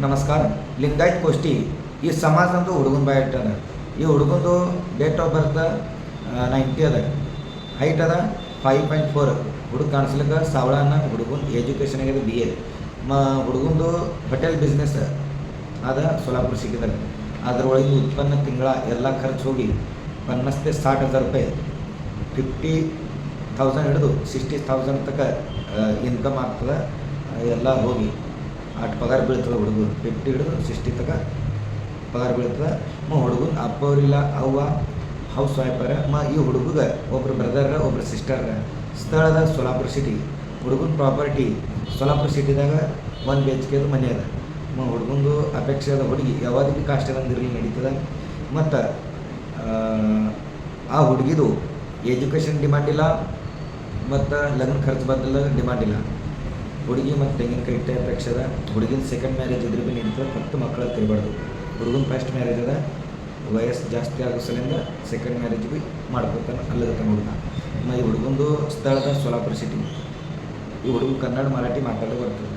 ನಮಸ್ಕಾರ. ಲಿಂಗಾಯತ್ ಕೋಷ್ಟಿ ಈ ಸಮಾಜ ಅಂತೂ ಹುಡುಗನ ಬಾಯ್ ಇಟ್ಟದ. ಈ ಹುಡುಗಂದು ಡೇಟ್ ಆಫ್ ಬರ್ತ್ 90 ಅದ, ಹೈಟ್ ಅದ 5.4. ಹುಡುಗ ಕಾಣಿಸ್ಲಿಕ್ಕೆ ಸಾವಳನ. ಹುಡುಗನ ಎಜುಕೇಷನ್ ಆಗಿದೆ BA. ಹುಡುಗಂದು ಹೋಟೆಲ್ ಬಿಸ್ನೆಸ್ ಅದ ಸೋಲಾಪುರ ಸಿಟಿದಾಗ. ಅದರೊಳಗೆ ಉತ್ಪನ್ನ ತಿಂಗಳ ಎಲ್ಲ ಖರ್ಚು ಹೋಗಿ 50,000-60,000 ರೂಪಾಯಿ, 50,000 ಹಿಡಿದು 60,000 ತನಕ ಇನ್ಕಮ್ ಆಗ್ತದೆ. ಎಲ್ಲ ಹೋಗಿ ಅಷ್ಟು ಪಗಾರ ಬೀಳ್ತದೆ. ಹುಡುಗರು 50 ಹಿಡಿದು 60 ತನಕ ಪಗಾರ ಬೀಳ್ತದೆ. ಹುಡುಗನ ಅಪ್ಪ ಅವರಿಲ್ಲ, ಅವ್ವ ಹೌಸ್ ವೈಫರ. ಈ ಹುಡುಗಗೆ ಒಬ್ರು ಬ್ರದರ್, ಒಬ್ರು ಸಿಸ್ಟರ್. ಸ್ಥಳದ ಸೋಲಾಪುರ ಸಿಟಿ. ಹುಡುಗನ ಪ್ರಾಪರ್ಟಿ ಸೋಲಾಪುರ ಸಿಟಿದಾಗ 1 BHK ಮನೆ ಅದ. ಹುಡುಗಂದು ಅಪೇಕ್ಷೆ ಅದ ಹುಡುಗಿ ಯಾವಾಗ ಭೀ ಕಾಸ್ಟ್ ಇರಲಿ ನಡೀತದೆ. ಮತ್ತು ಆ ಹುಡುಗಿದು ಎಜುಕೇಷನ್ ಡಿಮಾಂಡ್ ಇಲ್ಲ, ಮತ್ತು ಲಗ್ನ ಖರ್ಚು ಬದಲು ಡಿಮಾಂಡ್ ಇಲ್ಲ. ಹುಡುಗಿ ಮತ್ತು ತೆಂಗಿನಕಾಯಿ ಇಟ್ಟೆ ಅಪೇಕ್ಷೆ ಅದ. ಹುಡುಗಿನ ಸೆಕೆಂಡ್ ಮ್ಯಾರೇಜ್ ಇದ್ರೆ ಭೀ ನಡೀತದೆ, ಮತ್ತು ಮಕ್ಕಳ ತಿರ್ಬಾರ್ದು. ಹುಡುಗನ ಫಸ್ಟ್ ಮ್ಯಾರೇಜ್ ಅದ, ವಯಸ್ಸು ಜಾಸ್ತಿ ಆಗೋ ಸಲಿಂದ ಸೆಕೆಂಡ್ ಮ್ಯಾರೇಜ್ ಭೀ ಮಾಡ್ಕೊತಾನೆ. ಅಲ್ಲಗತ್ತಾನೆ ಹುಡುಗ. ಈ ಹುಡುಗಂದು ಸ್ಥಳದ ಸೋಲಾಪುರ ಸಿಟಿ. ಈ ಹುಡುಗ ಕನ್ನಡ ಮರಾಠಿ ಮಾತಾಡೋ ಬರ್ತದೆ.